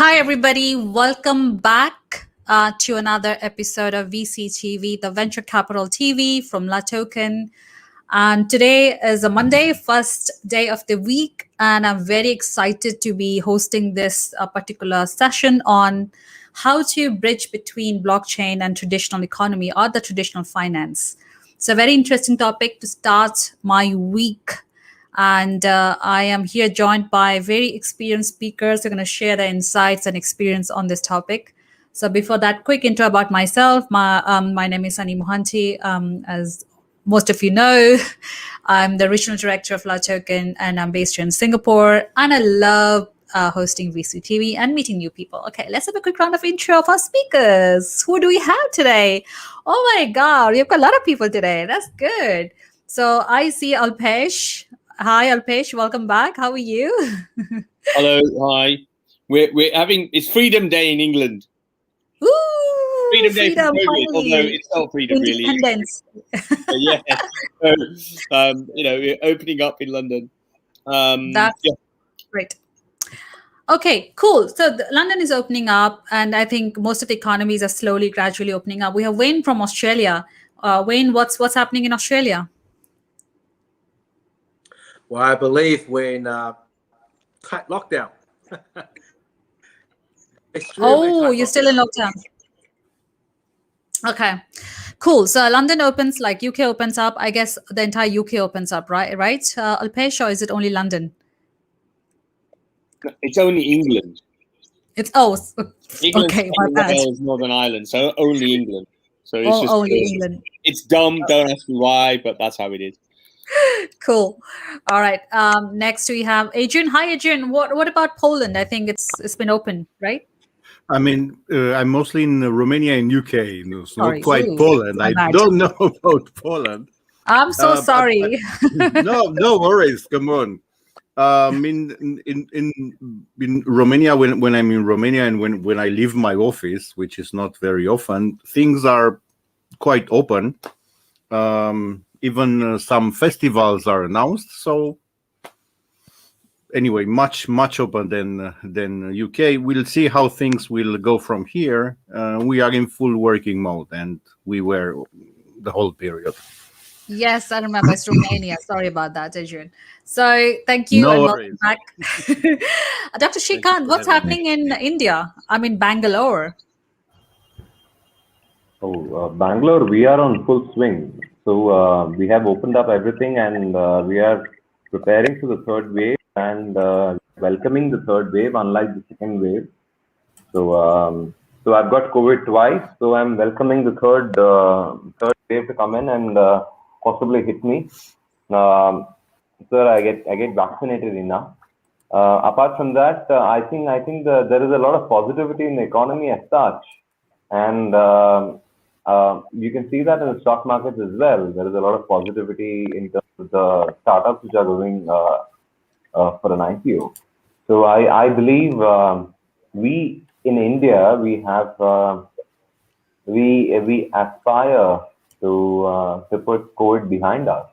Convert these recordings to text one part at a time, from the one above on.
Hi, everybody. Welcome back to another episode of VCTV, the Venture Capital TV from La Token. And today is a Monday, first day of the week, and I'm very excited to be hosting this particular session on how to bridge between blockchain and traditional economy or the traditional finance. It's a very interesting topic to start my week. And I am here joined by very experienced speakers who are going to share their insights and experience on this topic. So before that, quick intro about myself. My name is Sunny Mohanty. As most of you know, I'm the regional director of La Token, and I'm based here in Singapore. And I love hosting VCTV and meeting new people. Okay, let's have a quick round of intro of our speakers. Who do we have today? Oh my God, we've got a lot of people today. That's good. So I see Alpesh. Hi, Alpesh. Welcome back. How are you? Hello. Hi. We're having it's Freedom Day in England. Ooh, Freedom Day from COVID, finally. although it's not freedom really. Independence. Yeah. So, we're opening up in London. That's great. Okay, cool. So London is opening up, and I think most of the economies are slowly, gradually opening up. We have Wayne from Australia. Wayne, what's happening in Australia? Well, I believe we're in tight lockdown. You're still in lockdown. Okay, cool. So London opens, like UK opens up. I guess the entire UK opens up, right? Alpesh, or is it only London? It's only England. England, okay. Wales, Northern Ireland, so only England. So it's just only England. It's dumb. Don't ask me why, but that's how it is. Cool. All right. Next we have Adrian. Hi, Adrian. What about Poland? I think it's been open, right? I mean, I'm mostly in Romania and UK. It's not quite Poland. I don't know about Poland. I'm so sorry. No worries. Come on. In Romania, when I'm in Romania and when I leave my office, which is not very often, things are quite open. Even some festivals are announced. So anyway, much open than UK. We'll see how things will go from here. We are in full working mode, and we were the whole period. Yes, I remember. It's Romania. Sorry about that, Adrian. So thank you. No and worries. Welcome back. Dr. Shrikant, what's happening in India? I'm in Bangalore. Bangalore, we are on full swing. So we have opened up everything, and we are preparing for the third wave and welcoming the third wave, unlike the second wave. So I've got COVID twice, so I'm welcoming the third wave to come in and possibly hit me. So I get vaccinated enough. Apart from that, I think there is a lot of positivity in the economy as such, and you can see that in the stock markets as well. There is a lot of positivity in terms of the startups which are going for an IPO. So I believe we in India we aspire to put COVID behind us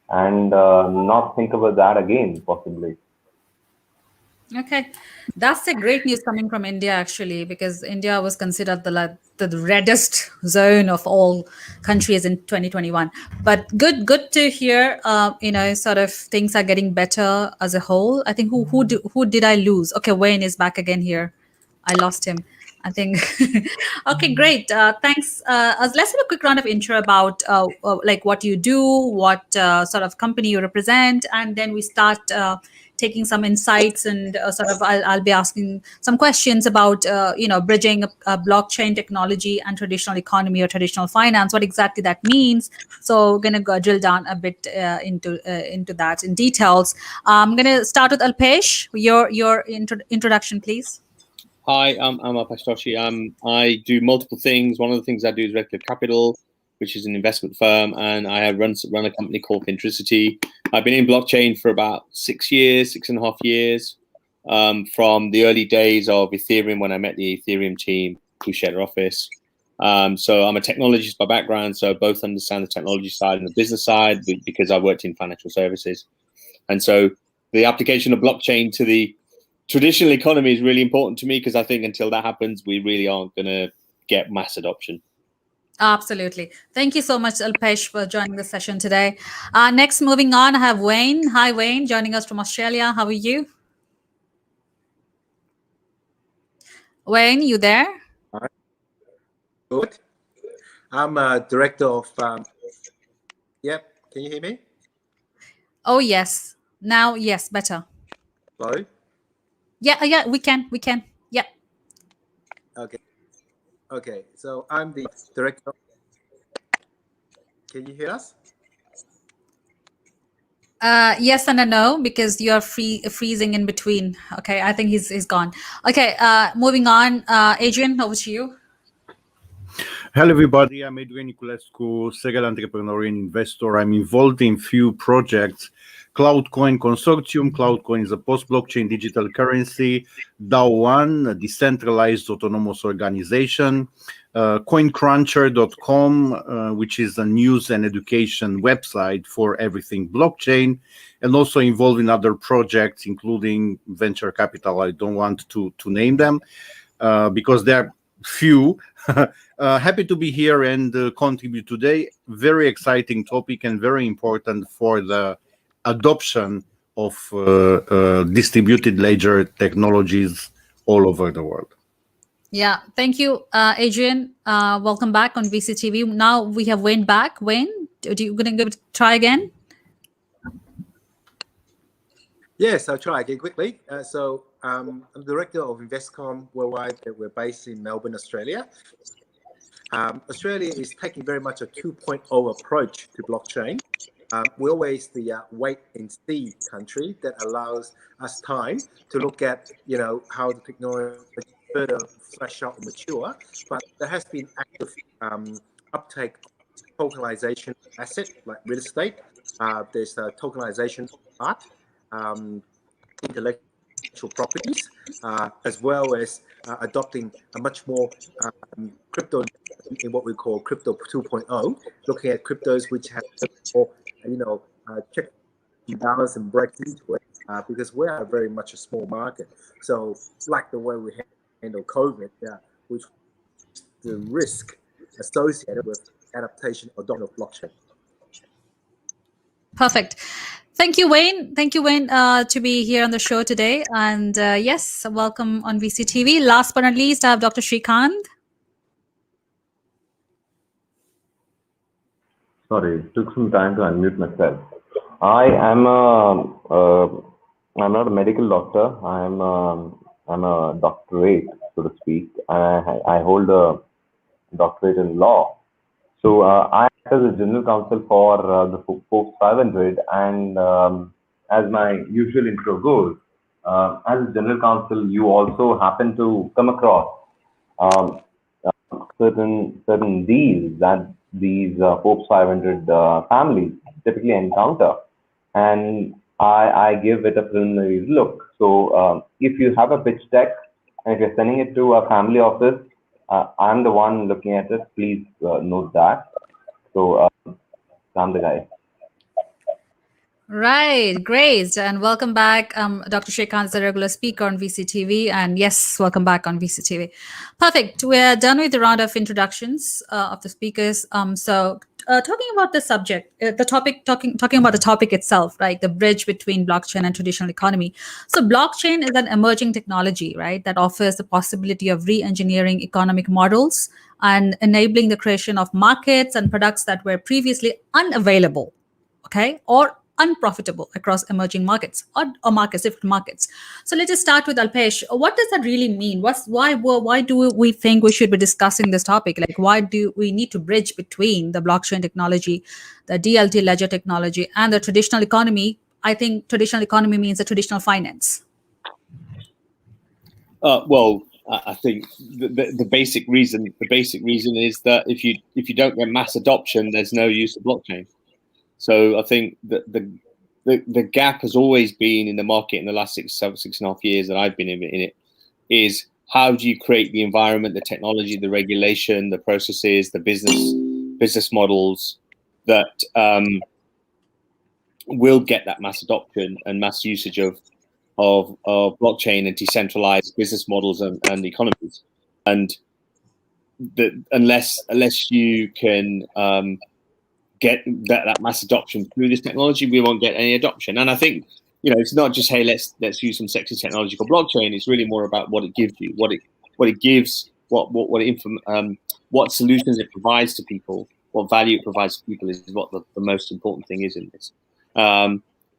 and not think about that again, possibly. Okay, that's the great news coming from India, actually, because India was considered the reddest zone of all countries in 2021. But good to hear. Sort of things are getting better as a whole. I think who did I lose? Okay, Wayne is back again here. I lost him, I think. Okay, great. Thanks. Let's have a quick round of intro about like what you do, what sort of company you represent, and then we start taking some insights and I'll be asking some questions about bridging blockchain technology and traditional economy or traditional finance, what exactly that means. So we're going to go drill down a bit into that in details. I'm going to start with Alpesh. Your introduction, please. Hi, I'm Alpesh Doshi. I do multiple things. One of the things I do is Redcliffe Capital, which is an investment firm, and I have run a company called Fintricity. I've been in blockchain for about 6.5 years, from the early days of Ethereum when I met the Ethereum team who shared our office. So I'm a technologist by background, so I both understand the technology side and the business side because I worked in financial services. And so the application of blockchain to traditional economy is really important to me, because I think until that happens, we really aren't going to get mass adoption. Absolutely. Thank you so much, Alpesh, for joining the session today. Next, moving on, I have Wayne. Hi, Wayne, joining us from Australia. How are you? Wayne, you there? Good. I'm a director of. Yep. Can you hear me? Oh, yes. Now, yes, better. Hello. Yeah, we can. Yeah. Okay. So I'm the director. Can you hear us? Yes and a no, because you're freezing in between. Okay, I think he's gone. Okay, moving on. Adrian, over to you. Hello, everybody. I'm Adrian Niculescu, serial entrepreneur and investor. I'm involved in few projects. CloudCoin Consortium. CloudCoin is a post-blockchain digital currency. DAO1, a decentralized autonomous organization. CoinCruncher.com, which is a news and education website for everything blockchain, and also involved in other projects, including venture capital. I don't want to name them because they're few. Happy to be here and contribute today. Very exciting topic and very important for the adoption of distributed ledger technologies all over the world. Yeah, thank you, Adrian. Welcome back on VCTV. Now we have Wayne back. Wayne, are you going to give it a try again? Yes, I'll try again quickly. I'm the director of Investcom Worldwide. We're based in Melbourne, Australia. Australia is taking very much a 2.0 approach to blockchain. We're always the wait and see country that allows us time to look at, how the technology further flesh out and mature. But there has been active uptake of tokenization asset like real estate. There's tokenization art, intellectual properties, as well as adopting a much more crypto in what we call crypto 2.0, looking at cryptos which have more, check and balance and break into it, because we are very much a small market. So like the way we handle COVID, which the risk associated with adaptation or adoption of blockchain. Perfect. Thank you, Wayne. To be here on the show today. And yes, welcome on VCTV. Last but not least, I have Dr. Srikanth. Sorry, it took some time to unmute myself. I'm not a medical doctor. I'm a doctorate, so to speak. I hold a doctorate in law. So I act as a general counsel for the Forbes 500, and as my usual intro goes, as a general counsel, you also happen to come across certain deals that these Forbes 500 families typically encounter, and I give it a preliminary look. So if you have a pitch deck and if you're sending it to a family office, I'm the one looking at it. Please note that. So I'm the guy. Right, great. And welcome back. Dr. Srikanth is a regular speaker on VCTV. And yes, welcome back on VCTV. Perfect. We're done with the round of introductions of the speakers. Talking about the subject, talking about the topic itself, right? The bridge between blockchain and traditional economy. So blockchain is an emerging technology, right? That offers the possibility of re-engineering economic models and enabling the creation of markets and products that were previously unavailable, okay? Or unprofitable across emerging markets or different markets. So let's just start with Alpesh. What does that really mean? Why do we think we should be discussing this topic? Like, why do we need to bridge between the blockchain technology, the DLT ledger technology, and the traditional economy? I think traditional economy means the traditional finance. I think the basic reason is that if you don't get mass adoption, there's no use of blockchain. So I think that the gap has always been in the market in the last 6.5 years that I've been in it, is how do you create the environment, the technology, the regulation, the processes, the business models that will get that mass adoption and mass usage of of blockchain and decentralized business models and economies. And unless you can get that mass adoption through this technology, we won't get any adoption. And I think, it's not just, hey, let's use some sexy technology called blockchain. It's really more about what it gives you, what it gives, what solutions it provides to people, what value it provides to people is what the most important thing is in this.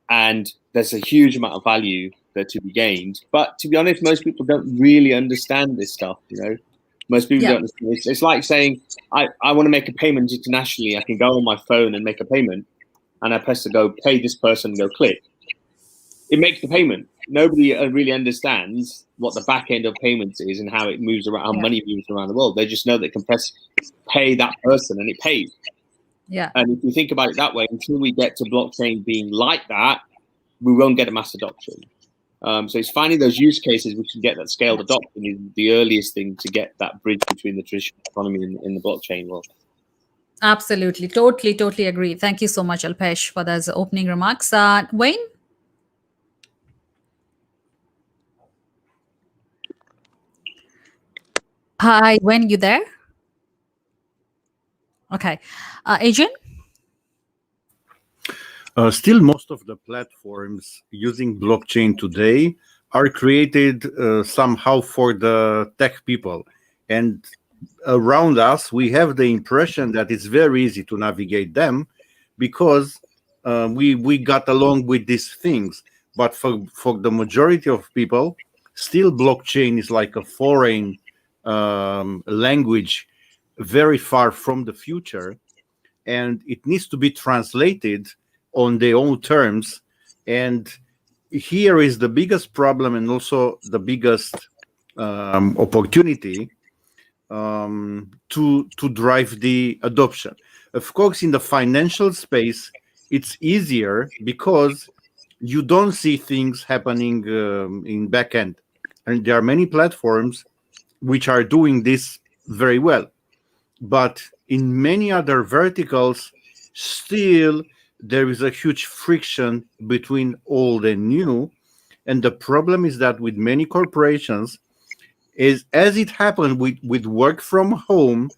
And there's a huge amount of value there to be gained. But to be honest, most people don't really understand this stuff, Most people don't understand. It's like saying, I want to make a payment internationally. I can go on my phone and make a payment, and I press the go pay this person, go click. It makes the payment. Nobody really understands what the back end of payments is and how it moves around, how money moves around the world. They just know they can press pay that person and it pays. Yeah. And if you think about it that way, until we get to blockchain being like that, we won't get a mass adoption. So it's finding those use cases which can get that scaled adoption is the earliest thing to get that bridge between the traditional economy and the blockchain world. Absolutely. Totally agree. Thank you so much, Alpesh, for those opening remarks. Wayne? Hi, Wayne, you there? Okay. Adrian? Still, most of the platforms using blockchain today are created somehow for the tech people. And around us, we have the impression that it's very easy to navigate them because we got along with these things. But for the majority of people, still blockchain is like a foreign language, very far from the future. And it needs to be translated on their own terms. And here is the biggest problem and also the biggest opportunity to drive the adoption. Of course, in the financial space, it's easier because you don't see things happening in backend. And there are many platforms which are doing this very well. But in many other verticals, still there is a huge friction between old and new. And the problem is that with many corporations, as it happened with work from home,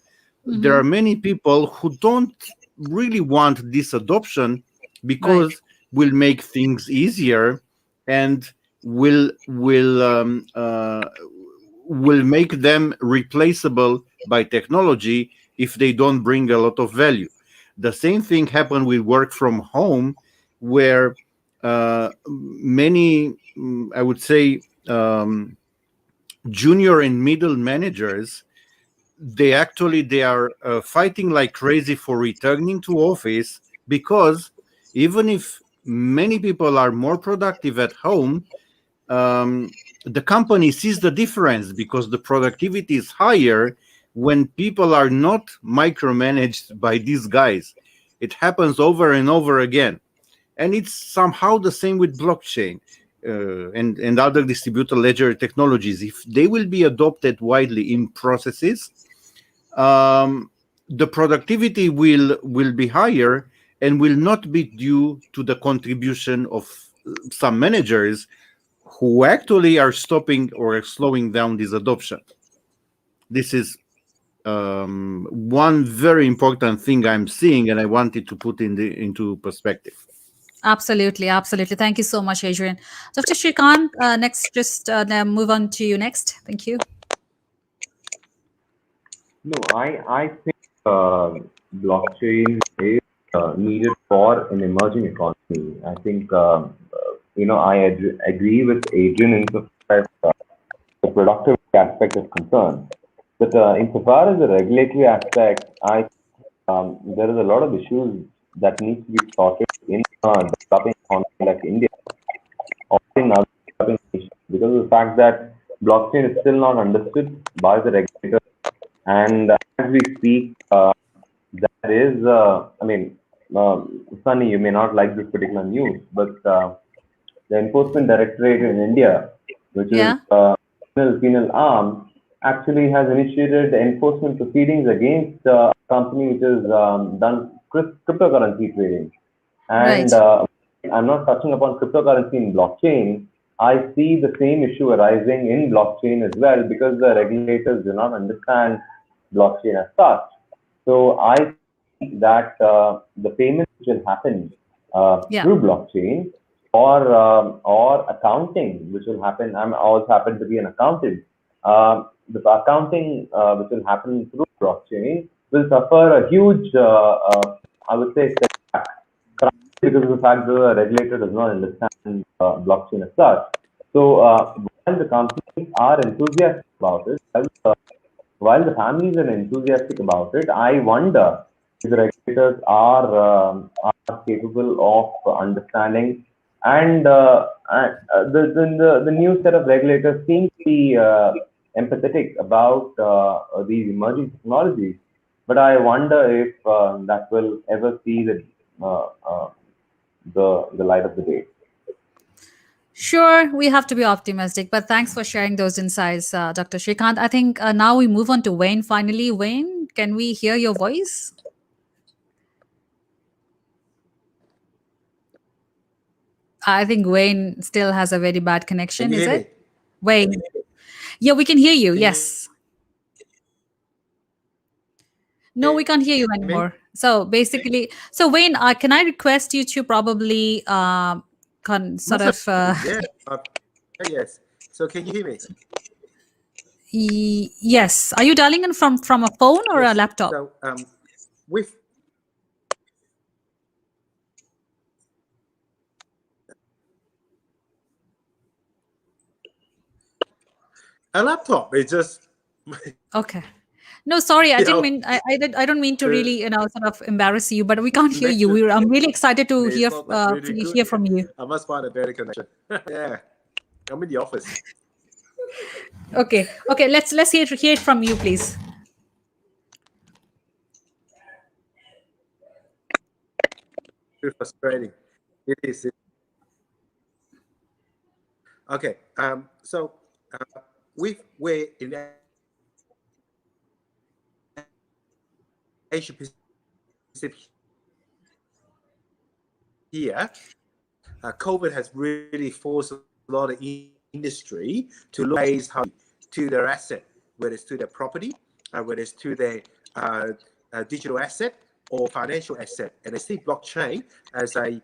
there are many people who don't really want this adoption because will make things easier and will make them replaceable by technology if they don't bring a lot of value. The same thing happened with work from home, where many, I would say, junior and middle managers, they are fighting like crazy for returning to office, because even if many people are more productive at home, the company sees the difference because the productivity is higher when people are not micromanaged by these guys. It happens over and over again. And it's somehow the same with blockchain and other distributed ledger technologies. If they will be adopted widely in processes, the productivity will be higher and will not be due to the contribution of some managers who actually are stopping or slowing down this adoption. This is one very important thing I'm seeing, and I wanted to put into perspective. Absolutely. Thank you so much, Adrian. Dr. Shrikant, next, just move on to you next. Thank you. No, I think blockchain is needed for an emerging economy. I think, I agree with Adrian in so far as the productivity aspect is concerned. But insofar as the regulatory aspect, there is a lot of issues that need to be sorted in developing economy like India or in other developing nations, because of the fact that blockchain is still not understood by the regulators. And as we speak, there is, Sunny, you may not like this particular news, but the Enforcement Directorate in India, which is penal arm, actually has initiated enforcement proceedings against a company which has done cryptocurrency trading. And I'm not touching upon cryptocurrency in blockchain, I see the same issue arising in blockchain as well, because the regulators do not understand blockchain as such. So I see that the payments which will happen Yeah. through blockchain, or accounting which will happen. I also happen to be an accountant. The accounting which will happen through blockchain will suffer a huge, I would say, setback, because of the fact that the regulator does not understand blockchain as such. So while the companies are enthusiastic about it, while the families are enthusiastic about it, I wonder if the regulators are capable of understanding. And the new set of regulators seem to be empathetic about these emerging technologies. But I wonder if that will ever see uh, uh, the light of the day. Sure, we have to be optimistic, but thanks for sharing those insights, Dr. Shrikant. I think now we move on to Wayne finally. Wayne, can we hear your voice? I think Wayne still has a very bad Can connection, you is hear me? it? Wayne. Yeah, we can hear you. Can you Yes. No, we can't hear you hear me? anymore. So basically, so Wayne, can I request you to probably sort Must of have, yeah. Yes. So can you hear me? yes. Are you dialing in from a phone or a Yes. laptop? So with a laptop, it's just Okay. No, sorry, I you didn't know mean I don't mean to to really sort of embarrass you, but we can't hear you. connection I'm really excited to is not that really good. hear from you. I must find a better connection. Yeah, I'm in the office. Okay, okay, let's hear it from you, please. It's frustrating. It is. Okay. So we're in Asia Pacific here. COVID has really forced a lot of industry to look at how to their asset, whether it's to their property, whether it's to their digital asset or financial asset, and they see blockchain as a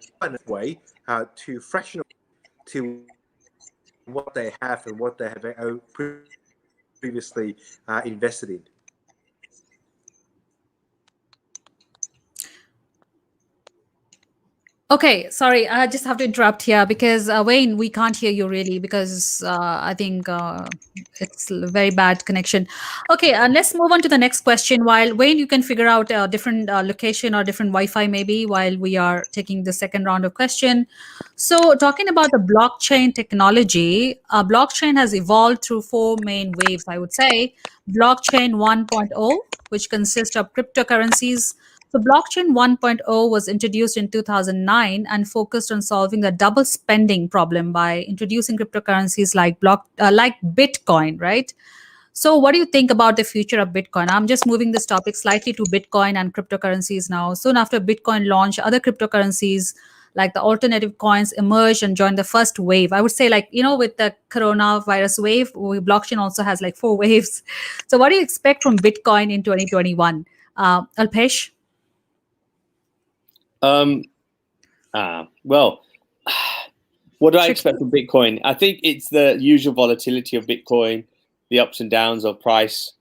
way to fractional to what they have and what they have previously invested in. Okay, sorry, I just have to interrupt here because Wayne, we can't hear you really because I think it's a very bad connection. Okay, let's move on to the next question. While Wayne, you can figure out a different location or different Wi-Fi maybe while we are taking the second round of question. So, talking about the blockchain technology, blockchain has evolved through four main waves. I would say blockchain 1.0, which consists of cryptocurrencies. So, Blockchain 1.0 was introduced in 2009 and focused on solving the double spending problem by introducing cryptocurrencies like Bitcoin, right? So, what do you think about the future of Bitcoin? I'm just moving this topic slightly to Bitcoin and cryptocurrencies now. Soon after Bitcoin launched, other cryptocurrencies like the alternative coins emerged and joined the first wave. I would say, like, with the coronavirus wave, blockchain also has like four waves. So, what do you expect from Bitcoin in 2021? Alpesh? Well, what do I expect from Bitcoin? I think it's the usual volatility of Bitcoin, the ups and downs of price.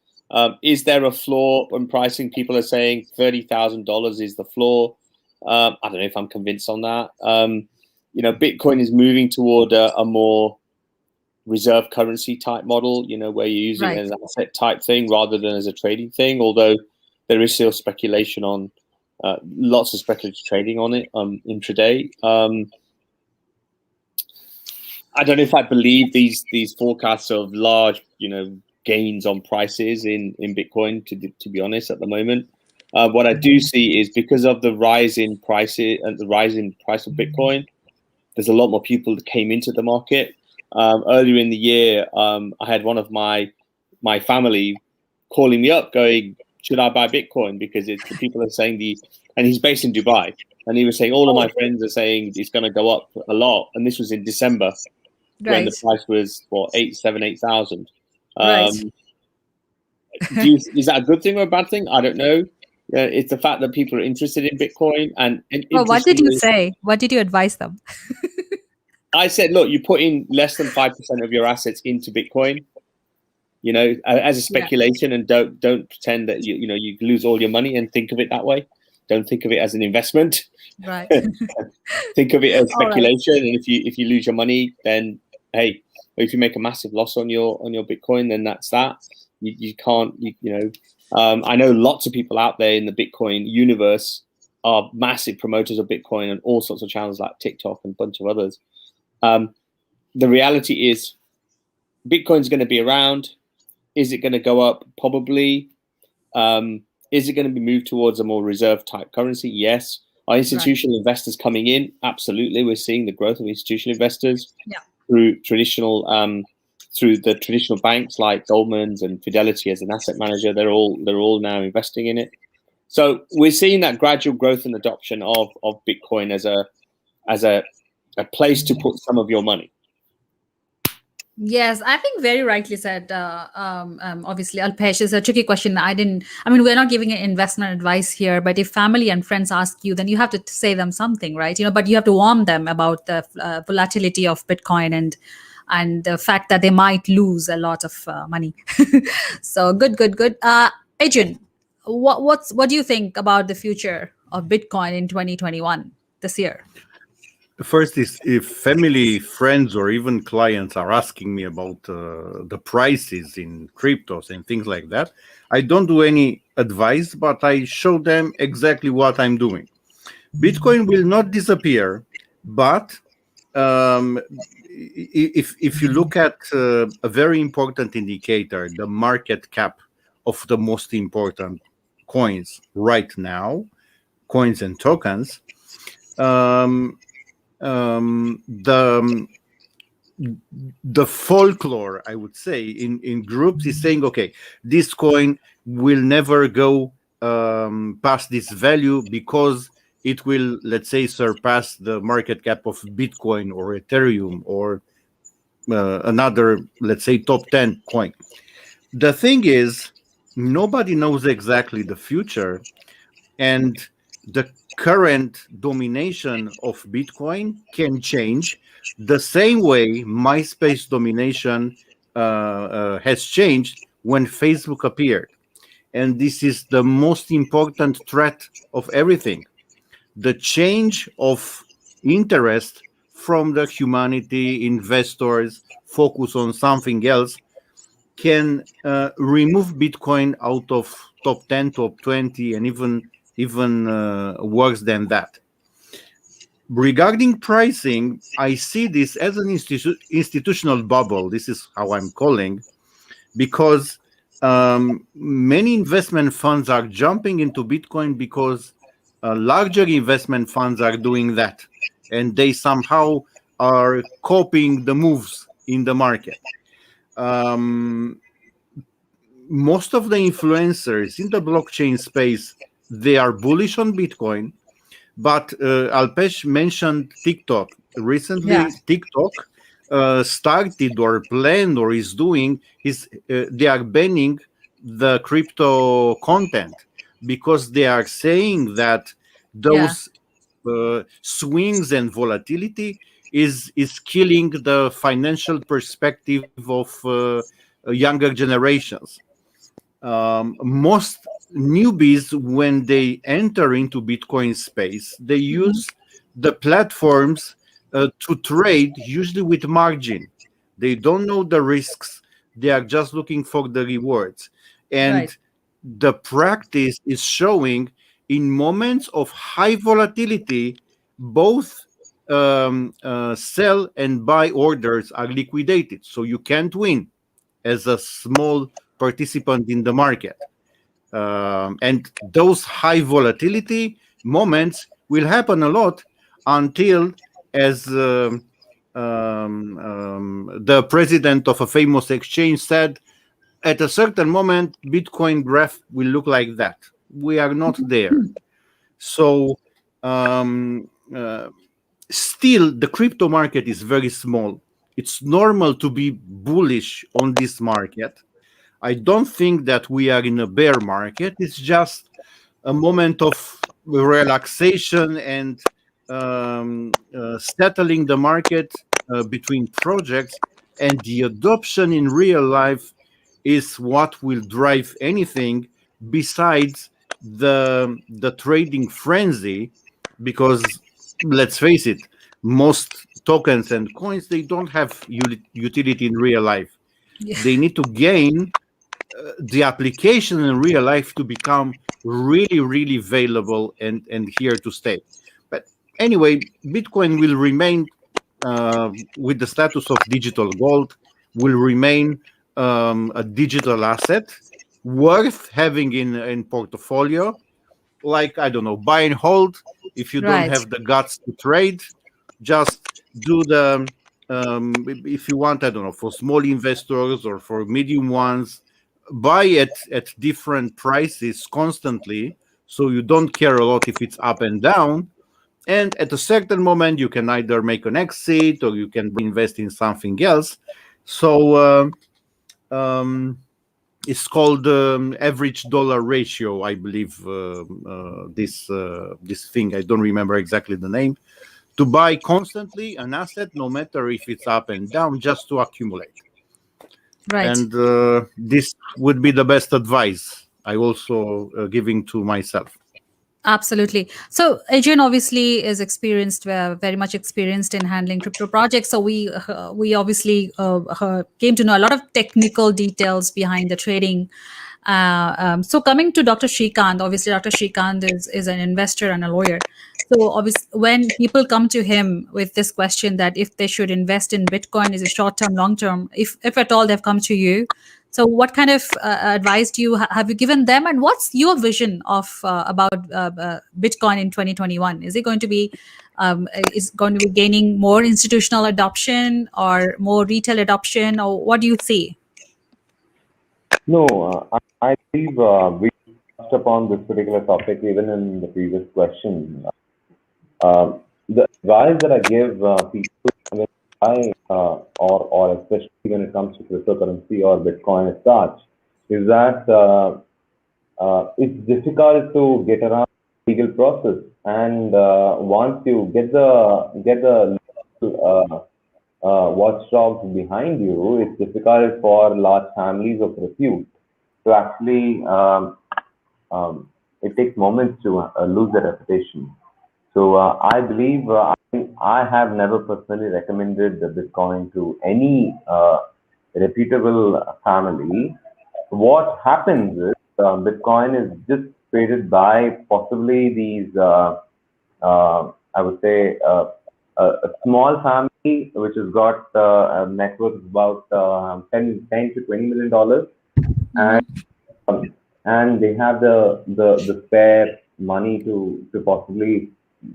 Is there a floor when pricing? People are saying $30,000 is the floor. I don't know if I'm convinced on that. Bitcoin is moving toward a more reserve currency type model, where you're using it as an asset type thing rather than as a trading thing, although there is still speculation on lots of speculative trading on it intraday. I don't know if I believe these forecasts of large, gains on prices in Bitcoin. To be honest, at the moment, what I do see is because of the rise in prices and the rise in price of Bitcoin, there's a lot more people that came into the market. Earlier in the year, I had one of my family calling me up, going, "Should I buy Bitcoin?" Because the people are saying and he's based in Dubai, and he was saying all of my friends are saying it's going to go up a lot, and this was in December. when the Right. price was what 8,000. Right. Is that a good thing or a bad thing? I don't know. It's the fact that people are interested in Bitcoin, and Well, what did you interestingly, say? What did you advise them? I said, look, you put in less than 5% of your assets into Bitcoin, as a speculation, and don't pretend that you lose all your money and think of it that way. Don't think of it as an investment. Right. Think of it as All right. speculation, and if you lose your money, then hey, if you make a massive loss on your Bitcoin, then that's that. You can't, I know lots of people out there in the Bitcoin universe are massive promoters of Bitcoin and all sorts of channels like TikTok and a bunch of others. The reality is Bitcoin's going to be around. Is it going to go up? Probably. Is it going to be moved towards a more reserve type currency? Yes. Are institutional investors coming in? Absolutely. We're seeing the growth of institutional investors through the traditional banks like Goldman's and Fidelity as an asset manager. They're all now investing in it. So we're seeing that gradual growth and adoption of Bitcoin as a place to put some of your money. Yes, I think very rightly said. Obviously, Alpesh, is a tricky question. We're not giving an investment advice here, but if family and friends ask you, then you have to say them something, right? But you have to warn them about the volatility of Bitcoin and the fact that they might lose a lot of money. So good. Adrian, what do you think about the future of Bitcoin in 2021 this year? First is if family, friends, or even clients are asking me about the prices in cryptos and things like that, I don't do any advice, but I show them exactly what I'm doing. Bitcoin will not disappear, but if you look at a very important indicator, the market cap of the most important coins right now, coins and tokens, the folklore, I would say, in groups is saying, okay, this coin will never go past this value because it will, let's say, surpass the market cap of Bitcoin or Ethereum or another, let's say, top 10 coin. The thing is, nobody knows exactly the future, and the current domination of Bitcoin can change the same way MySpace domination has changed when Facebook appeared. And this is the most important threat of everything. The change of interest from the humanity, investors, focus on something else, can remove Bitcoin out of top 10, top 20, and even worse than that. Regarding pricing, I see this as an institutional bubble. This is how I'm calling, because many investment funds are jumping into Bitcoin because larger investment funds are doing that, and they somehow are copying the moves in the market. Most of the influencers in the blockchain space, they are bullish on Bitcoin, but Alpesh mentioned TikTok. Recently, TikTok started or planned or is doing they are banning the crypto content because they are saying that those swings and volatility is killing the financial perspective of younger generations. Most newbies, when they enter into Bitcoin space, they use the platforms to trade, usually with margin. They don't know the risks. They are just looking for the rewards. And the practice is showing in moments of high volatility, both sell and buy orders are liquidated. So you can't win as a small participant in the market. And those high volatility moments will happen a lot until, as the president of a famous exchange said, at a certain moment, Bitcoin graph will look like that. We are not there. So still, the crypto market is very small. It's normal to be bullish on this market. I don't think that we are in a bear market. It's just a moment of relaxation and settling the market between projects, and the adoption in real life is what will drive anything besides the trading frenzy, because let's face it, most tokens and coins, they don't have utility in real life. Yeah. They need to gain the application in real life to become really, really available and here to stay. But anyway, Bitcoin will remain with the status of digital gold, will remain a digital asset worth having in portfolio. Like, I don't know, buy and hold. If you don't Right. have the guts to trade, just do the if you want, I don't know, for small investors or for medium ones, buy at different prices constantly, so you don't care a lot if it's up and down. And at a certain moment, you can either make an exit or you can invest in something else. So it's called average dollar ratio, I believe. This thing, I don't remember exactly the name. To buy constantly an asset, no matter if it's up and down, just to accumulate. Right. And this would be the best advice I also giving to myself. Absolutely. So Adrian obviously is experienced, very much experienced in handling crypto projects. So we obviously came to know a lot of technical details behind the trading. So coming to Dr. Shrikant, obviously Dr. Shrikant is an investor and a lawyer. So obviously, when people come to him with this question that if they should invest in Bitcoin, is it short term, long term? If at all they've come to you, so what kind of advice do you have you given them, and what's your vision of about Bitcoin in 2021? Is it going to be gaining more institutional adoption or more retail adoption, or what do you see? No, I believe we touched upon this particular topic even in the previous question. The advice that I give people when I or especially when it comes to cryptocurrency or Bitcoin as such, is that it's difficult to get around the legal process, and once you get the watchdogs behind you, it's difficult for large families of repute to actually. It takes moments to lose their reputation. So I believe I have never personally recommended the Bitcoin to any reputable family. What happens is Bitcoin is just traded by possibly these, I would say, a small family which has got a net worth of about 10 to $20 million, and they have the spare money to possibly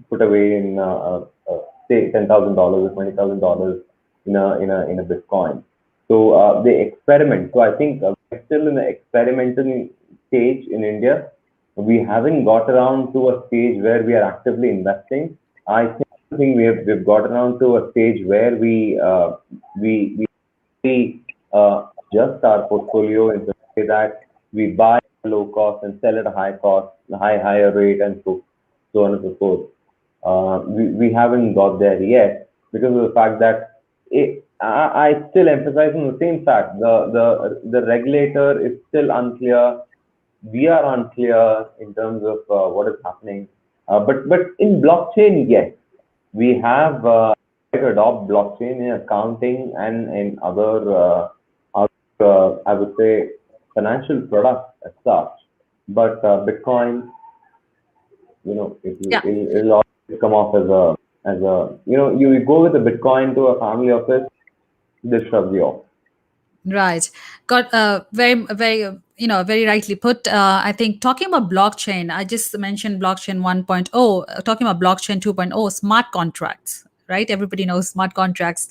put away in say $10,000 or $20,000 in a Bitcoin. So they experiment. So I think we're still in the experimental stage in India. We haven't got around to a stage where we are actively investing. I think we've got around to a stage where we adjust our portfolio in the way that we buy at low cost and sell at a high cost, higher rate, and so on and so forth. We haven't got there yet because of the fact that I still emphasize on the same fact. The regulator is still unclear. We are unclear in terms of what is happening. But in blockchain, yes, we have to adopt blockchain in accounting and in other, I would say, financial products as such. But Bitcoin, it'll always come off as a you go with a Bitcoin to a family office, they shrug you off. Right. Got very rightly put. I think talking about blockchain, I just mentioned blockchain 1.0, talking about blockchain 2.0, smart contracts. right? Everybody knows smart contracts.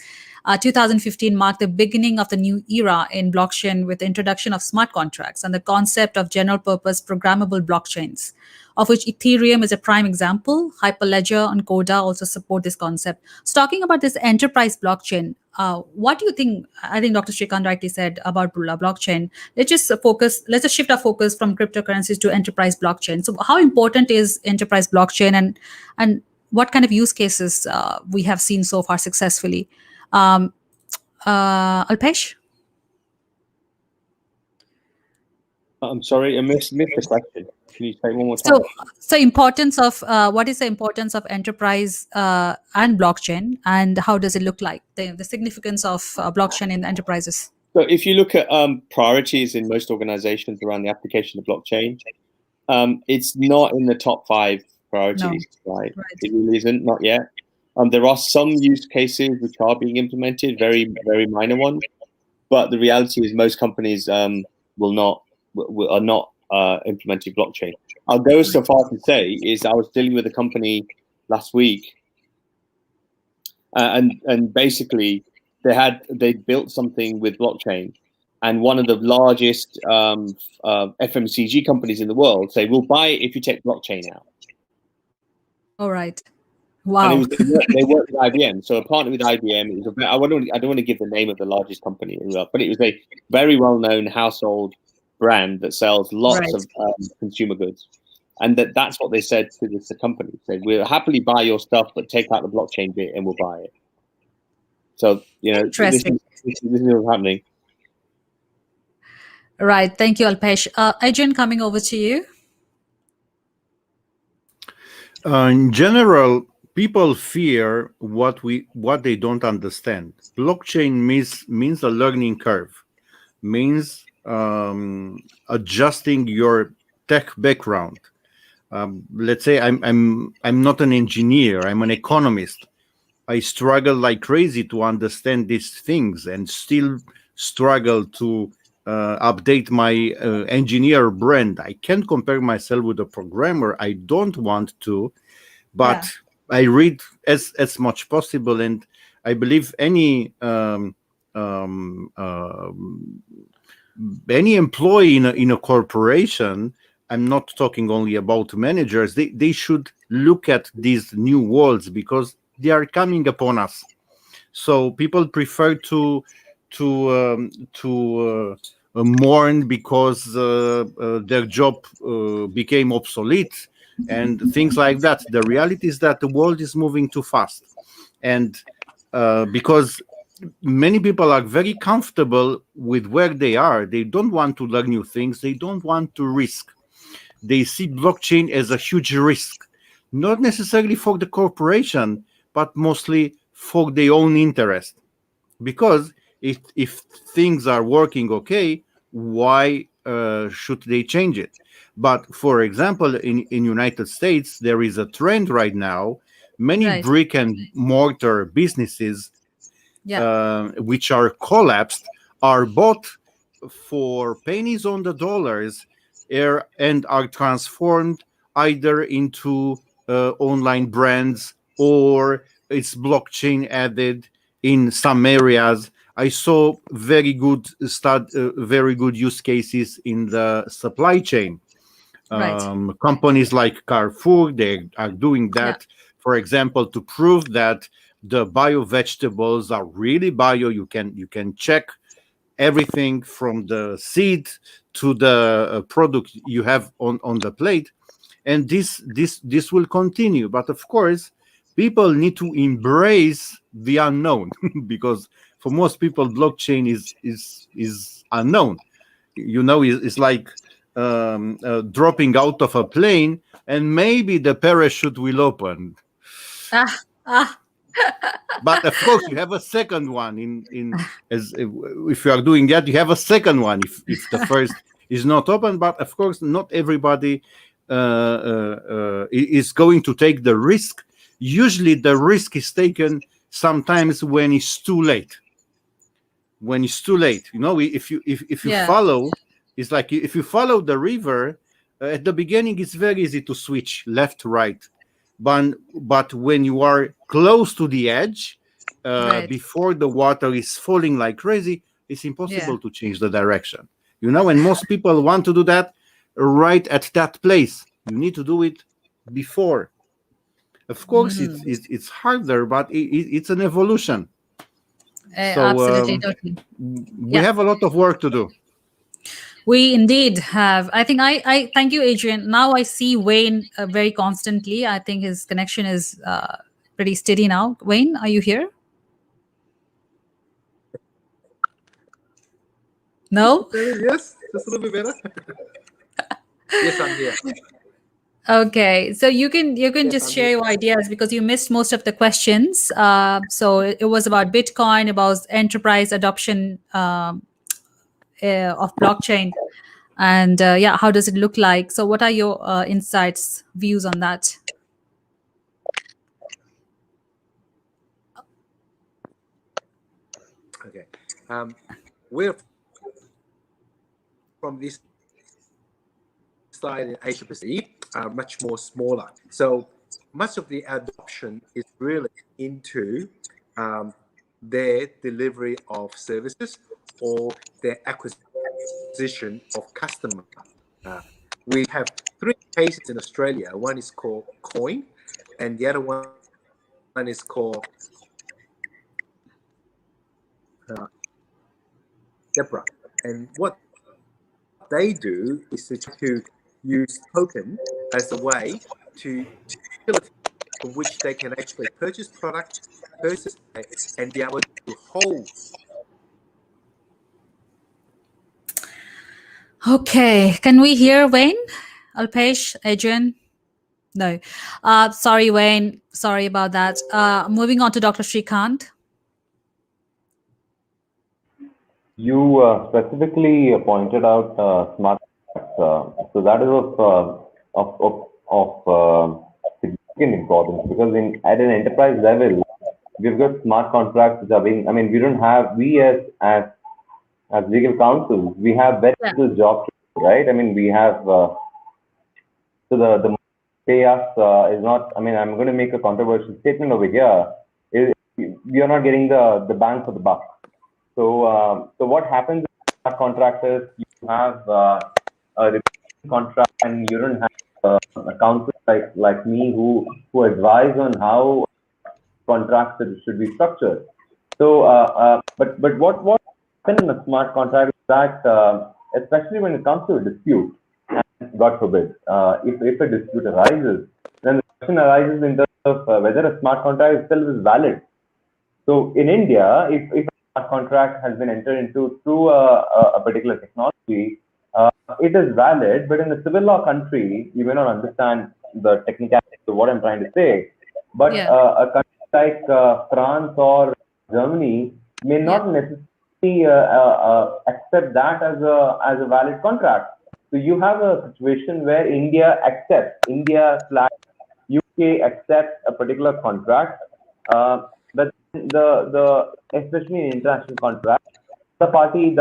2015 marked the beginning of the new era in blockchain with the introduction of smart contracts and the concept of general purpose programmable blockchains, of which Ethereum is a prime example. Hyperledger and Coda also support this concept. So talking about this enterprise blockchain, what do you think? I think Dr. Srikanth rightly said about blockchain. Let's just shift our focus from cryptocurrencies to enterprise blockchain. So how important is enterprise blockchain, and what kind of use cases we have seen so far successfully? Alpesh? I'm sorry, I missed the question. Can you say it one more time? So importance of what is the importance of enterprise and blockchain, and how does it look like, the significance of blockchain in enterprises? So if you look at priorities in most organizations around the application of blockchain, it's not in the top 5 priorities, right? It really isn't, not yet. There are some use cases which are being implemented, very, very minor ones, but the reality is most companies are not implementing blockchain. I'll go so far to say is I was dealing with a company last week, and basically they built something with blockchain, and one of the largest FMCG companies in the world say, we'll buy it if you take blockchain out. All right. Wow. And they worked with IBM, so a partner with IBM. I don't want to give the name of the largest company, but it was a very well-known household brand that sells lots of consumer goods, and that's what they said to the company. They said, we'll happily buy your stuff, but take out the blockchain bit, and we'll buy it. So this is what's happening. Right. Thank you, Alpesh. Adrian, coming over to you. In general, people fear what they don't understand. Blockchain means a learning curve, means adjusting your tech background. Let's say I'm not an engineer, I'm an economist. I struggle like crazy to understand these things and still struggle to update my engineer brand. I can't compare myself with a programmer. I don't want to, but I read as much possible, and I believe any employee in a corporation, I'm not talking only about managers, they should look at these new worlds because they are coming upon us. So people prefer to mourn because their job became obsolete and things like that. The reality is that the world is moving too fast, and because many people are very comfortable with where they are, they don't want to learn new things, they don't want to risk. They see blockchain as a huge risk, not necessarily for the corporation, but mostly for their own interest. Because if things are working okay, why should they change it? But for example, in United States, there is a trend right now. Many brick and mortar businesses, which are collapsed, are bought for pennies on the dollars and are transformed either into online brands, or it's blockchain added in some areas. I saw very good use cases in the supply chain. Companies like Carrefour, they are doing that, for example, to prove that the bio vegetables are really bio. You can check everything from the seed to the product you have on the plate, and this will continue. But of course, people need to embrace the unknown because for most people, blockchain is unknown. It's like dropping out of a plane, and maybe the parachute will open. But of course, you have a second one. If you are doing that, you have a second one if the first is not open. But of course, not everybody is going to take the risk. Usually, the risk is taken sometimes when it's too late. When it's too late, if you follow, it's like if you follow the river at the beginning, it's very easy to switch left, right. but when you are close to the edge, Right. before the water is falling like crazy, it's impossible to change the direction. And most people want to do that right at that place. You need to do it before. Of course, it's harder, but it's an evolution. Absolutely, totally. We have a lot of work to do. We indeed have. I think I thank you, Adrian. Now I see Wayne very constantly. I think his connection is pretty steady now. Wayne, are you here? No? Yes, just a little bit better. Yes, I'm here. Okay, so you can Yes, just I'm share here. your ideas because you missed most of the questions. So it was about Bitcoin, about enterprise adoption of blockchain, and how does it look like? So what are your insights, views on that? Okay. We're from this side in Asia Pacific are much more smaller. So much of the adoption is really into their delivery of services or their acquisition of customer. We have 3 cases in Australia. One is called Coin, and the other one is called Zebra. And what they do is to use token as a way to from which they can actually purchase product, and be able to hold. Okay, can we hear Wayne? Alpesh, Adrian? No. Sorry, Wayne. Sorry about that. Moving on to Dr. Srikanth. You specifically pointed out smart contracts. So that is of significant importance, because at an enterprise level, we've got smart contracts which are being. I mean, we as legal counsels, we have very little job to do, right? I mean, we have so the pay us is not. I mean, I'm going to make a controversial statement over here. We are not getting the bang for the buck. So what happens in smart contracts is you have a contract, and you don't have a counsel like me who advise on how contracts should be structured. So but what happens in a smart contract is that especially when it comes to a dispute, and God forbid, if a dispute arises, then the question arises in terms of whether a smart contract itself is valid. So in India, if a contract has been entered into through a particular technology, it is valid. But in a civil law country, you may not understand the technicalities of what I'm trying to say. But a country like France or Germany may not necessarily accept that as a valid contract. So you have a situation where India / UK accepts a particular contract, but the especially in international contract, the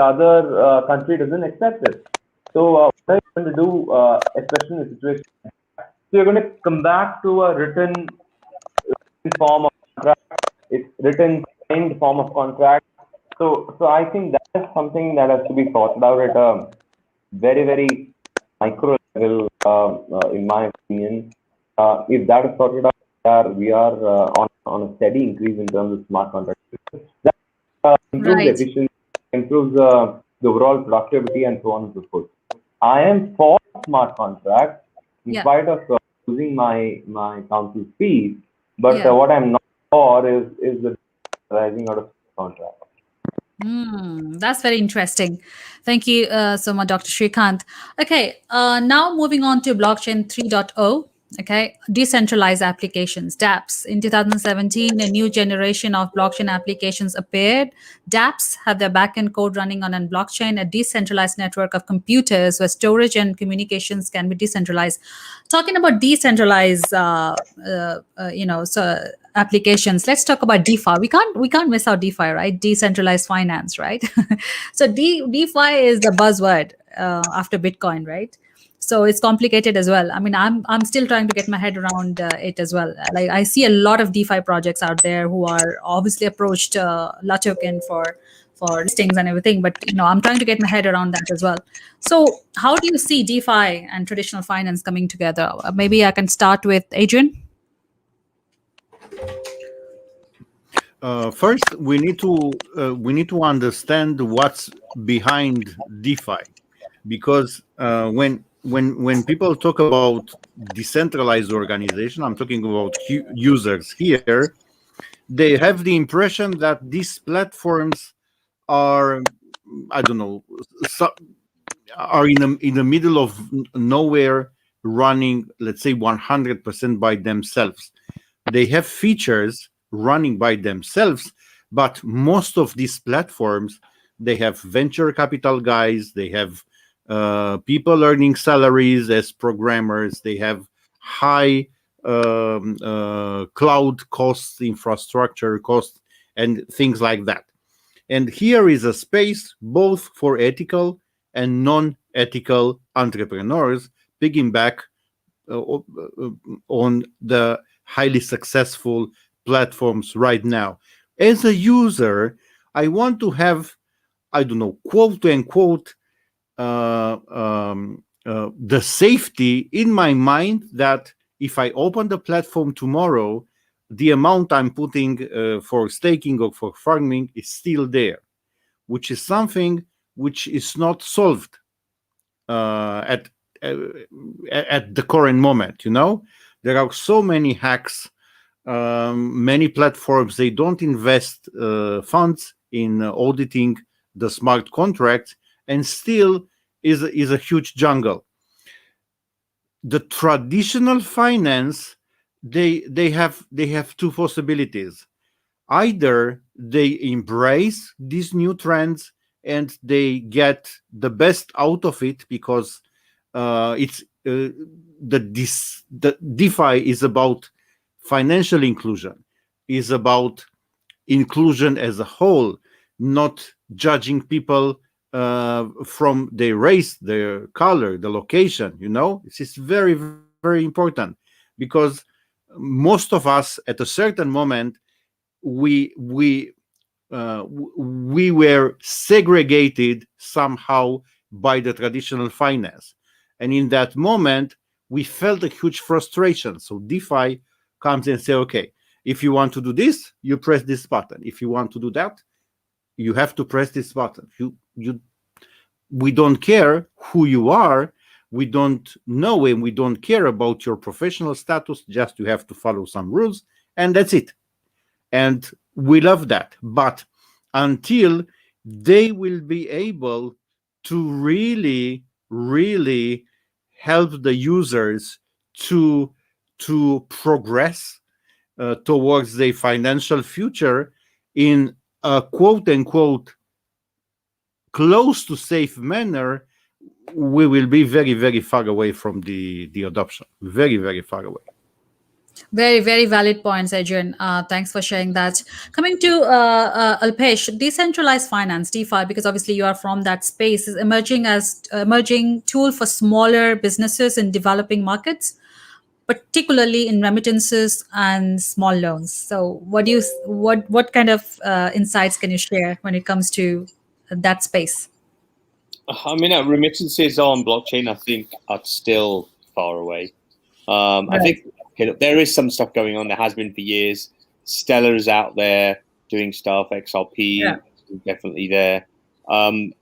other country doesn't accept it. So what are you going to do, especially in a situation? So you're going to come back to a written form of contract. It's written signed form of contract. So I think that is something that has to be thought out at a very, very micro level, in my opinion. If that is sorted out, we are on a steady increase in terms of smart contracts. That improves efficiency, improves the overall productivity, and so on and so forth. I am for smart contracts in spite of losing my counsel fees, but what I'm not for is the rising out of contract. That's very interesting. Thank you so much, Dr. Srikanth. Okay, now moving on to blockchain 3.0. Okay, decentralized applications, dApps. In 2017, a new generation of blockchain applications appeared. dApps have their backend code running on a blockchain, a decentralized network of computers where storage and communications can be decentralized. Talking about decentralized, applications, let's talk about DeFi. We can't miss out DeFi, right? Decentralized finance, right? So DeFi is the buzzword after Bitcoin, right? So it's complicated as well. I mean, I'm still trying to get my head around it as well. Like I see a lot of DeFi projects out there who are obviously approached La Token for listings and everything, but I'm trying to get my head around that as well. So how do you see DeFi and traditional finance coming together? Maybe I can start with Adrian. First, we need to understand what's behind DeFi, because when people talk about decentralized organization, I'm talking about users here. They have the impression that these platforms are, I don't know, are in the middle of nowhere, running, let's say, 100% by themselves. They have features running by themselves, but most of these platforms, they have venture capital guys, they have people earning salaries as programmers, they have high cloud costs, infrastructure costs, and things like that. And here is a space both for ethical and non-ethical entrepreneurs, piggyback on the highly successful platforms right now. As a user, I want to have, I don't know, quote unquote, the safety in my mind that if I open the platform tomorrow, the amount I'm putting for staking or for farming is still there, which is something which is not solved at the current moment. There are so many hacks. Many platforms, they don't invest funds in auditing the smart contracts, and still is a huge jungle. The traditional finance, they have two possibilities. Either they embrace these new trends and they get the best out of it, because it's the DeFi is about financial inclusion, is about inclusion as a whole, not judging people from their race, their color, the location. This is very, very important, because most of us at a certain moment, we were segregated somehow by the traditional finance, and in that moment we felt a huge frustration. So DeFi comes and say, okay, if you want to do this, you press this button. If you want to do that, you have to press this button. We don't care who you are. We don't know, and we don't care about your professional status. Just you have to follow some rules, and that's it. And we love that. But until they will be able to really, really help the users to progress towards their financial future in a quote-unquote close to safe manner, we will be very, very far away from the adoption. Very, very far away. Very, very valid points, Adrian. Thanks for sharing that. Coming to Alpesh, decentralized finance, DeFi, because obviously you are from that space, is emerging as emerging tool for smaller businesses in developing markets, particularly in remittances and small loans. So, what kind of insights can you share when it comes to that space? I mean, remittances on blockchain, I think, are still far away. Right. I think there is some stuff going on. There has been for years. Stellar is out there doing stuff. XRP is definitely there. There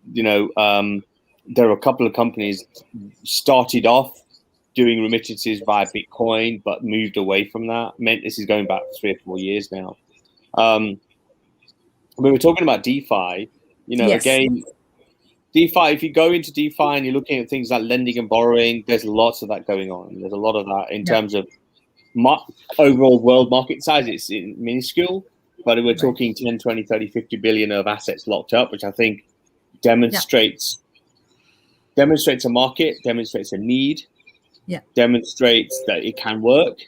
are a couple of companies started off doing remittances via Bitcoin, but moved away from that. This is going back 3 or 4 years now. We were talking about DeFi. Again, DeFi, if you go into DeFi and you're looking at things like lending and borrowing, there's lots of that going on. There's a lot of that in terms of overall world market size. It's minuscule, but we're talking 10, 20, 30, 50 billion of assets locked up, which I think demonstrates a market, demonstrates a need, demonstrates that it can work.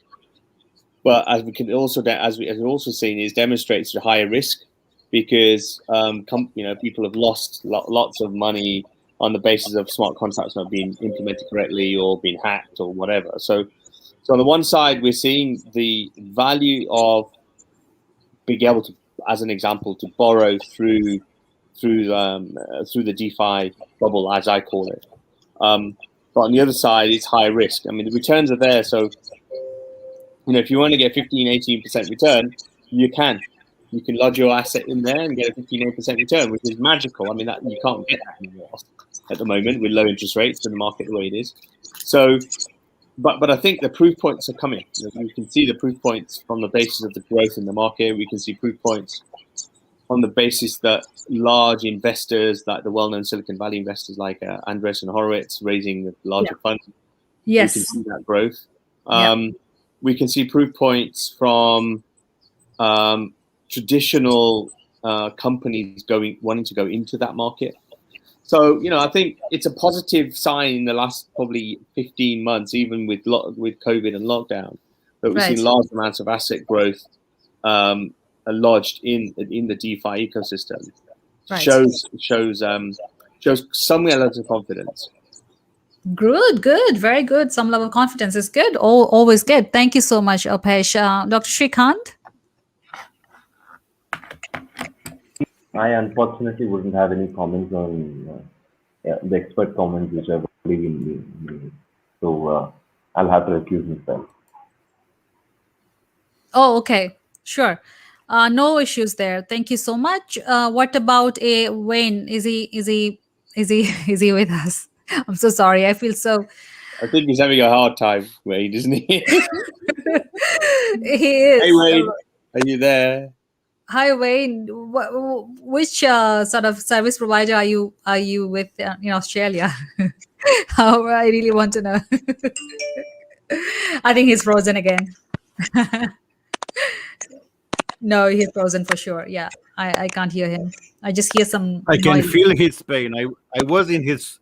But as we can also, as we've also seen, is demonstrates a higher risk, because people have lost lots of money on the basis of smart contracts not being implemented correctly or being hacked or whatever. So on the one side, we're seeing the value of being able to, as an example, to borrow through the DeFi bubble, as I call it. But on the other side, it's high risk. I mean, the returns are there. So, if you want to get 15, 18% return, you can lodge your asset in there and get a 15, 18% return, which is magical. I mean, that you can't get that anymore at the moment with low interest rates and the market the way it is. So, but I think the proof points are coming. We can see the proof points from the basis of the growth in the market. We can see proof points on the basis that large investors, like the well-known Silicon Valley investors like Andreessen Horowitz, raising larger funds. Yes. We can see that growth. We can see proof points from traditional companies wanting to go into that market. So, I think it's a positive sign in the last probably 15 months, even with COVID and lockdown, that we've seen large amounts of asset growth lodged in the DeFi ecosystem. Shows some level of confidence. Good, very good. Some level of confidence is good. Always good. Thank you so much, Alpesh. Dr. Srikanth? I unfortunately wouldn't have any comments on the expert comments which have already been made. So I'll have to recuse myself. Oh, okay. Sure. No issues there. Thank you so much. What about Wayne? Is he with us? I'm so sorry. I feel so. I think he's having a hard time, Wayne, isn't he? He is. Hey, Wayne, are you there? Hi, Wayne. Which sort of service provider are you with in Australia? I really want to know. I think he's frozen again. No, he's frozen for sure. Yeah, I can't hear him. I just hear some. I can noise. feel his pain. I was in his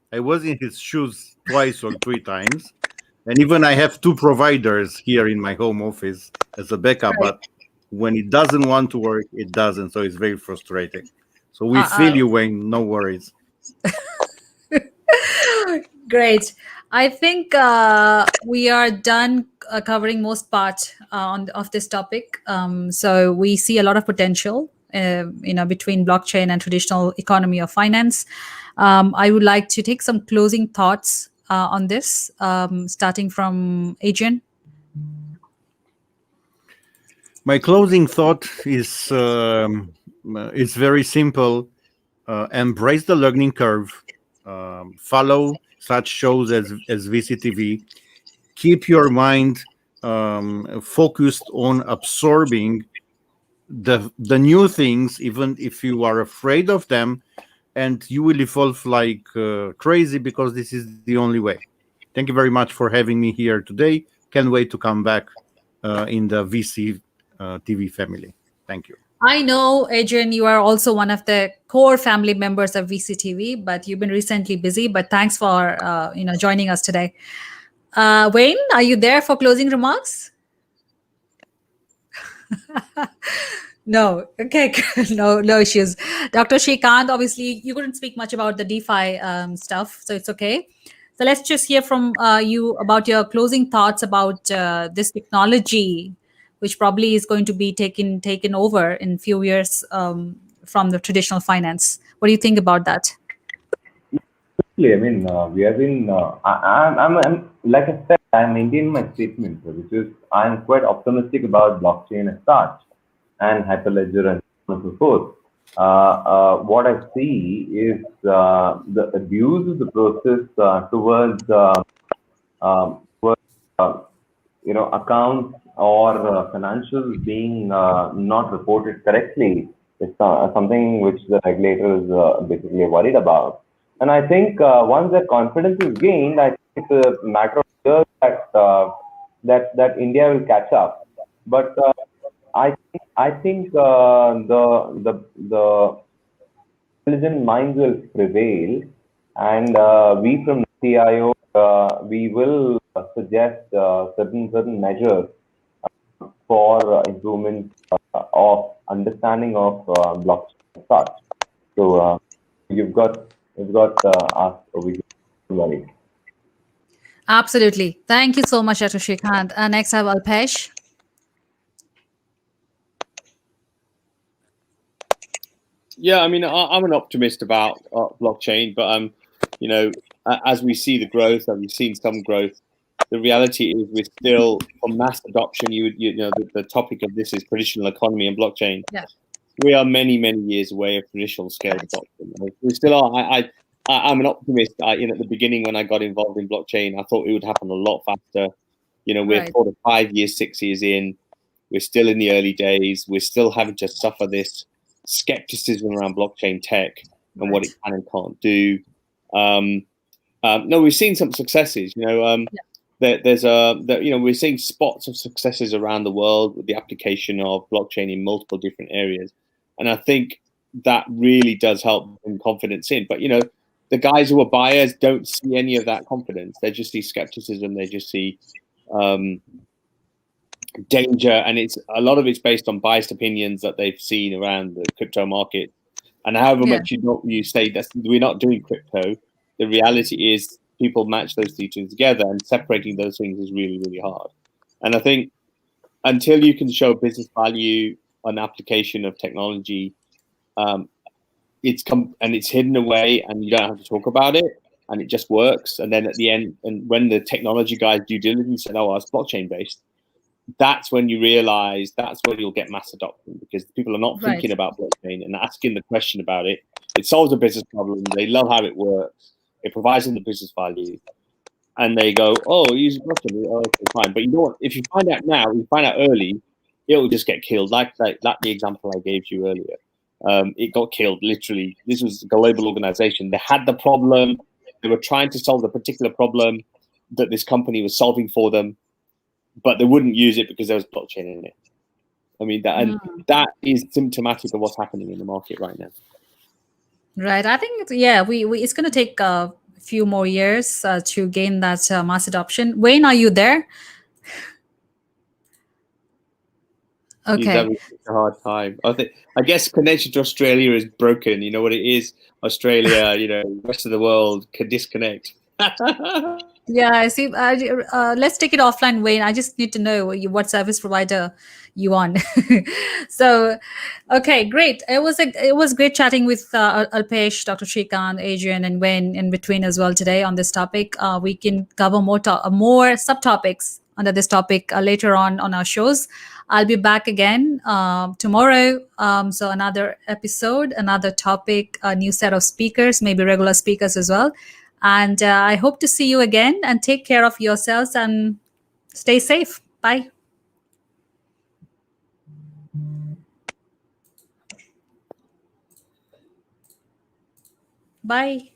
shoes twice or three times, and even I have two providers here in my home office as a backup. Right. But when it doesn't want to work, it doesn't. So it's very frustrating. So we feel you, Wayne. No worries. Great. I think we are done covering most part of this topic. So we see a lot of potential, between blockchain and traditional economy of finance. I would like to take some closing thoughts on this, starting from Adrian. My closing thought is very simple. Embrace the learning curve. Follow such shows as VCTV. Keep your mind focused on absorbing the new things, even if you are afraid of them, and you will evolve like crazy, because this is the only way. Thank you very much for having me here today. Can't wait to come back in the VC TV family. Thank you. I know, Adrian, you are also one of the core family members of VCTV, but you've been recently busy. But thanks for joining us today. Wayne, are you there for closing remarks? No. Okay. No issues. Dr. Srikanth, obviously, you couldn't speak much about the DeFi stuff, so it's okay. So let's just hear from you about your closing thoughts about this technology, which probably is going to be taken over in a few years from the traditional finance. What do you think about that? I mean, we have been. I'm like I said, I'm maintaining my statement, which is I'm quite optimistic about blockchain as such, and Hyperledger and so on and so forth. What I see is the abuse of the process towards accounts or financials being not reported correctly is something which the regulator is basically worried about. And I think once that confidence is gained, I think it's a matter of years that India will catch up. But I think the intelligent minds will prevail, and we from CIO we will suggest certain measures for improvement of understanding of blockchain and such. So you've got We've got us over here. Don't worry. Absolutely. Thank you so much, Dr. Shrikant. Next, I have Alpesh. Yeah, I mean, I'm an optimist about blockchain, but you know, as we see the growth, and we've seen some growth, the reality is we're still for mass adoption. You know, the topic of this is traditional economy and blockchain. Yeah. We are many years away of traditional scale adoption. We still are. I'm an optimist. You know, at the beginning when I got involved in blockchain, I thought it would happen a lot faster. You know, we're Right. 4 to 5 years, 6 years in. We're still in the early days. We're still having to suffer this skepticism around blockchain tech and what it can and can't do. No, we've seen some successes. You know, you know, we're seeing spots of successes around the world with the application of blockchain in multiple different areas, and I think that really does help bring confidence in. But you know, the guys who are buyers don't see any of that confidence. They just see skepticism. They just see danger, and it's a lot of it's based on biased opinions that they've seen around the crypto market. And however much you say that we're not doing crypto, the reality is people match those two things together, and separating those things is really hard. And I think until you can show business value on application of technology, it's hidden away, and you don't have to talk about it, and it just works. And then at the end, and when the technology guys due diligence said, "Oh, it's blockchain based," that's when you realize that's where you'll get mass adoption, because people are not thinking about blockchain and asking the question about it. It solves a business problem. They love how it works. It provides them the business value, and they go, "Oh, use blockchain. Oh, okay, fine." But you know what? If you find out now, you find out early, it will just get killed. Like the example I gave you earlier. It got killed literally. This was a global organization. They had the problem. They were trying to solve the particular problem that this company was solving for them, but they wouldn't use it because there was blockchain in it. I mean, that is symptomatic of what's happening in the market right now. Right. I think it's going to take a few more years to gain that mass adoption. Wayne, are you there? He's Okay. having a hard time. I guess connection to Australia is broken. You know what it is? Australia, you know, the rest of the world can disconnect. Yeah, I see. Let's take it offline, Wayne. I just need to know what service provider you on. So, okay, great. It was great chatting with Alpesh, Dr. Shrikant, Adrian, and Wayne in between as well today on this topic. We can cover more subtopics under this topic later on our shows. I'll be back again tomorrow. So another episode, another topic, a new set of speakers, maybe regular speakers as well. And I hope to see you again, and take care of yourselves and stay safe. Bye. Bye.